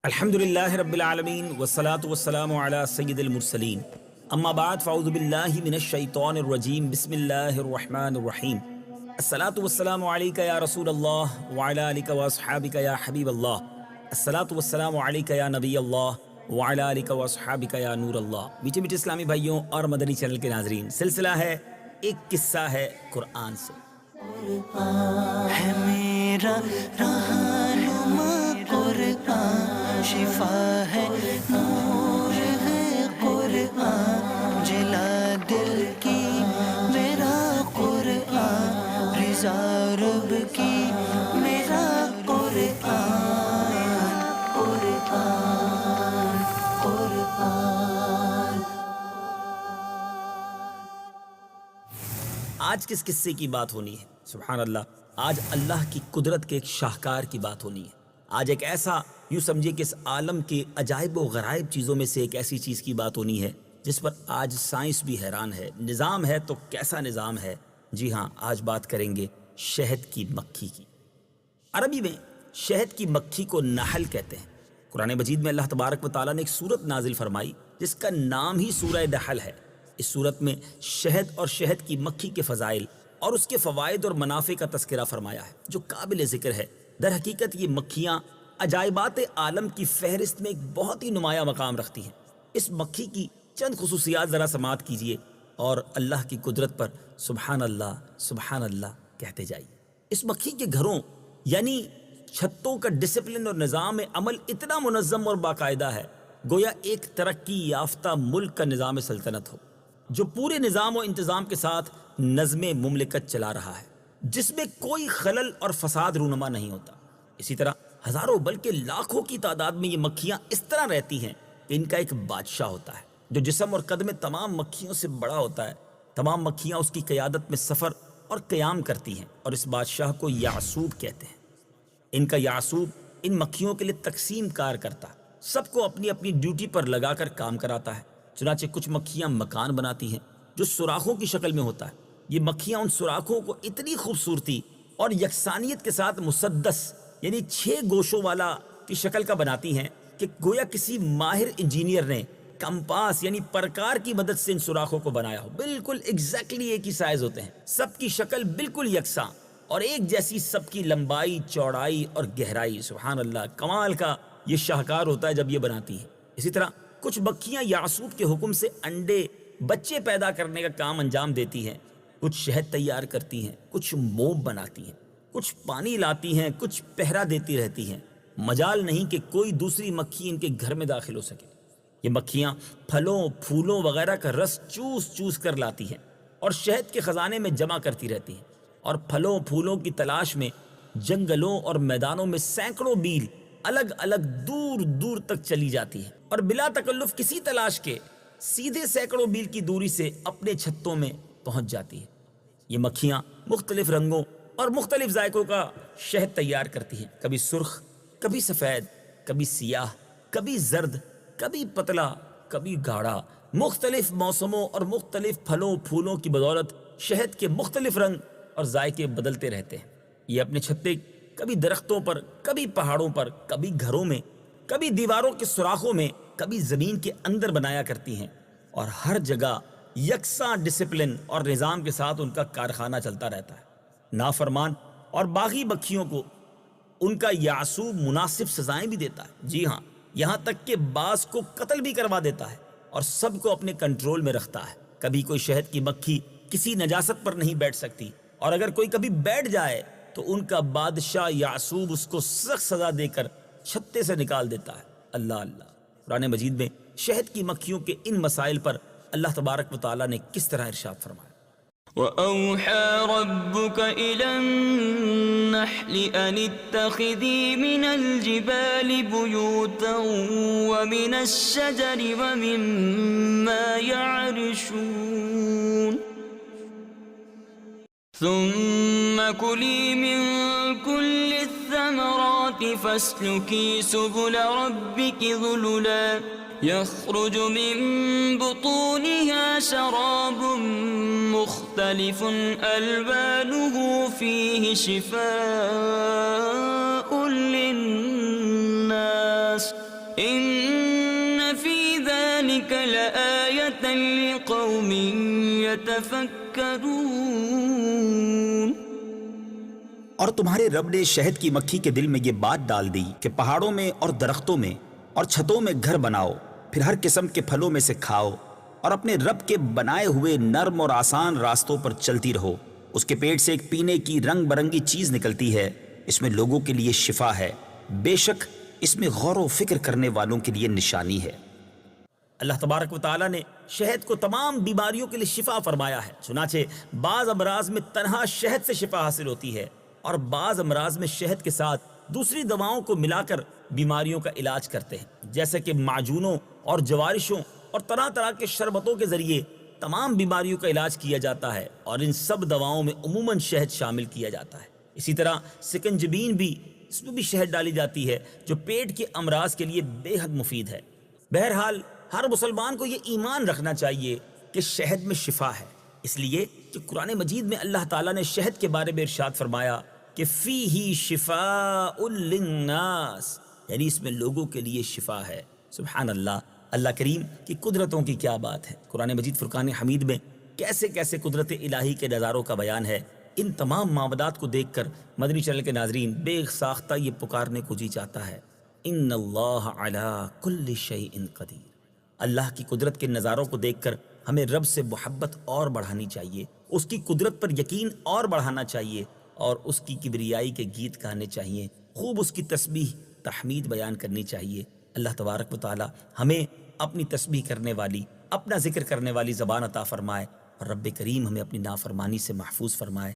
الحمد للہ رب العالمین والصلاة والسلام علی سید المرسلین اما بعد فاعوذ باللہ من الشیطان الرجیم بسم اللہ الرحمن الرحیم الصلاة والسلام علیکہ یا رسول اللہ وعلی آلکہ واصحابکہ یا حبیب اللہ الصلاة والسلام علیکہ یا نبی اللہ وعلی آلکہ واصحابکہ یا نور اللہ۔ میٹھے میٹھے اسلامی بھائیوں اور مدنی چینل کے ناظرین، سلسلہ ہے ایک قصہ ہے قرآن سے۔ ہے میرا رہنما قرآن، شفا ہے نور ہے قرآن، جلا دل کی میرا قرآن، رضا رب کی میرا قرآن، قرآن قرآن۔ آج کس قصے کی بات ہونی ہے؟ سبحان اللہ، آج اللہ کی قدرت کے ایک شاہکار کی بات ہونی ہے۔ آج ایک ایسا، یوں سمجھے کہ اس عالم کے عجائب و غرائب چیزوں میں سے ایک ایسی چیز کی بات ہونی ہے جس پر آج سائنس بھی حیران ہے۔ نظام ہے تو کیسا نظام ہے؟ جی ہاں، آج بات کریں گے شہد کی مکھی کی۔ عربی میں شہد کی مکھی کو نحل کہتے ہیں۔ قرآن مجید میں اللہ تبارک و تعالیٰ نے ایک سورت نازل فرمائی جس کا نام ہی سورہ نحل ہے۔ اس سورت میں شہد اور شہد کی مکھی کے فضائل اور اس کے فوائد اور منافع کا تذکرہ فرمایا ہے جو قابل ذکر ہے۔ در حقیقت یہ مکھیاں عجائبات عالم کی فہرست میں ایک بہت ہی نمایاں مقام رکھتی ہیں۔ اس مکھی کی چند خصوصیات ذرا سماعت کیجئے اور اللہ کی قدرت پر سبحان اللہ کہتے جائیے۔ اس مکھی کے گھروں یعنی چھتوں کا ڈسپلن اور نظام عمل اتنا منظم اور باقاعدہ ہے گویا ایک ترقی یافتہ ملک کا نظام سلطنت ہو جو پورے نظام و انتظام کے ساتھ نظم مملکت چلا رہا ہے، جس میں کوئی خلل اور فساد رونما نہیں ہوتا۔ اسی طرح ہزاروں بلکہ لاکھوں کی تعداد میں یہ مکھیاں اس طرح رہتی ہیں کہ ان کا ایک بادشاہ ہوتا ہے جو جسم اور قد میں تمام مکھیوں سے بڑا ہوتا ہے۔ تمام مکھیاں اس کی قیادت میں سفر اور قیام کرتی ہیں اور اس بادشاہ کو یعصوب کہتے ہیں۔ ان کا یعصوب ان مکھیوں کے لیے تقسیم کار کرتا ہے، سب کو اپنی اپنی ڈیوٹی پر لگا کر کام کراتا ہے۔ چنانچہ کچھ مکھیاں مکان بناتی ہیں جو سوراخوں کی شکل میں ہوتا ہے۔ یہ مکھیاں ان سوراخوں کو اتنی خوبصورتی اور یکسانیت کے ساتھ مسدس یعنی 6 گوشوں والا کی شکل کا بناتی ہیں کہ گویا کسی ماہر انجینئر نے کمپاس یعنی پرکار کی مدد سے ان سوراخوں کو بنایا ہو۔ بالکل ایگزیکٹلی ایک ہی سائز ہوتے ہیں، سب کی شکل بالکل یکساں اور ایک جیسی، سب کی لمبائی، چوڑائی اور گہرائی۔ سبحان اللہ، کمال کا یہ شاہکار ہوتا ہے جب یہ بناتی ہے۔ اسی طرح کچھ مکھیاں یعصوب کے حکم سے انڈے بچے پیدا کرنے کا کام انجام دیتی ہیں، کچھ شہد تیار کرتی ہیں، کچھ موم بناتی ہیں، کچھ پانی لاتی ہیں، کچھ پہرا دیتی رہتی ہیں۔ مجال نہیں کہ کوئی دوسری مکھی ان کے گھر میں داخل ہو سکے۔ یہ مکھیاں پھلوں، پھولوں وغیرہ کا رس چوس چوس کر لاتی ہیں اور شہد کے خزانے میں جمع کرتی رہتی ہیں، اور پھلوں پھولوں کی تلاش میں جنگلوں اور میدانوں میں سینکڑوں میل الگ الگ دور دور تک چلی جاتی ہیں اور بلا تکلف کسی تلاش کے سیدھے سینکڑوں میل کی دوری سے اپنے چھتوں میں پہنچ جاتی ہیں۔ یہ مکھیاں مختلف رنگوں اور مختلف ذائقوں کا شہد تیار کرتی ہیں، کبھی سرخ، کبھی سفید، کبھی سیاہ، کبھی زرد، کبھی پتلا، کبھی گاڑھا۔ مختلف موسموں اور مختلف پھلوں پھولوں کی بدولت شہد کے مختلف رنگ اور ذائقے بدلتے رہتے ہیں۔ یہ اپنے چھتے کبھی درختوں پر، کبھی پہاڑوں پر، کبھی گھروں میں، کبھی دیواروں کے سوراخوں میں، کبھی زمین کے اندر بنایا کرتی ہیں، اور ہر جگہ یکساں ڈسپلن اور نظام کے ساتھ ان کا کارخانہ چلتا رہتا ہے۔ نافرمان اور باغی مکھیوں کو ان کا یعصوب مناسب سزائیں بھی دیتا ہے۔ جی ہاں، یہاں تک کہ بعض کو قتل بھی کروا دیتا ہے اور سب کو اپنے کنٹرول میں رکھتا ہے۔ کبھی کوئی شہد کی مکھی کسی نجاست پر نہیں بیٹھ سکتی، اور اگر کوئی کبھی بیٹھ جائے تو ان کا بادشاہ یعصوب اس کو سخت سزا دے کر چھتے سے نکال دیتا ہے۔ اللہ، قرآن مجید میں شہد کی مکھیوں کے ان مسائل پر اللہ تبارک و تعالیٰ نے کس طرح ارشاد فرمایا۔ وَأَوْحَى رَبُّكَ إِلَى النَّحْلِ أَنِ اتَّخِذِي مِنَ الْجِبَالِ بُيُوتًا وَمِنَ الشَّجَرِ وَمِمَّا يَعْرِشُونَ ثُمَّ كُلِي مِن كُلِّ الثَّمَرَاتِ فَاسْلُكِي سُبُلَ رَبِّكِ ذُلُلًا يخرج من بطونها شراب مختلف ألوانه فيه شفاء للناس إن في ذلك لآية لقوم يتفكرون۔ اور تمہارے رب نے شہد کی مکھی کے دل میں یہ بات ڈال دی کہ پہاڑوں میں اور درختوں میں اور چھتوں میں گھر بناؤ، پھر ہر قسم کے پھلوں میں سے کھاؤ اور اپنے رب کے بنائے ہوئے نرم اور آسان راستوں پر چلتی رہو۔ اس کے پیٹ سے ایک پینے کی رنگ برنگی چیز نکلتی ہے، اس میں لوگوں کے لیے شفا ہے، بے شک اس میں غور و فکر کرنے والوں کے لیے نشانی ہے۔ اللہ تبارک و تعالیٰ نے شہد کو تمام بیماریوں کے لیے شفا فرمایا ہے، چنانچہ بعض امراض میں تنہا شہد سے شفا حاصل ہوتی ہے اور بعض امراض میں شہد کے ساتھ دوسری دواؤں کو ملا کر بیماریوں کا علاج کرتے ہیں، جیسے کہ معجونوں اور جوارشوں اور طرح طرح کے شربتوں کے ذریعے تمام بیماریوں کا علاج کیا جاتا ہے، اور ان سب دواؤں میں عموماً شہد شامل کیا جاتا ہے۔ اسی طرح سکنجبین بھی، اس میں بھی شہد ڈالی جاتی ہے جو پیٹ کے امراض کے لیے بے حد مفید ہے۔ بہرحال ہر مسلمان کو یہ ایمان رکھنا چاہیے کہ شہد میں شفا ہے، اس لیے کہ قرآن مجید میں اللہ تعالیٰ نے شہد کے بارے میں ارشاد فرمایا کہ فیہ شفاء للناس، یعنی اس میں لوگوں کے لیے شفا ہے۔ سبحان اللہ، اللہ کریم کی قدرتوں کی کیا بات ہے۔ قرآن مجید فرقان حمید میں کیسے کیسے قدرت الہی کے نظاروں کا بیان ہے۔ ان تمام معبودات کو دیکھ کر مدنی چینل کے ناظرین بے ساختہ یہ پکارنے کو جی چاہتا ہے، ان اللہ علی کل شیء قدیر۔ اللہ کی قدرت کے نظاروں کو دیکھ کر ہمیں رب سے محبت اور بڑھانی چاہیے، اس کی قدرت پر یقین اور بڑھانا چاہیے، اور اس کی کبریائی کے گیت گانے چاہیے، خوب اس کی تسبیح تحمید بیان کرنی چاہیے۔ اللہ تبارک و تعالی ہمیں اپنی تسبیح کرنے والی، اپنا ذکر کرنے والی زبان عطا فرمائے، اور رب کریم ہمیں اپنی نافرمانی سے محفوظ فرمائے۔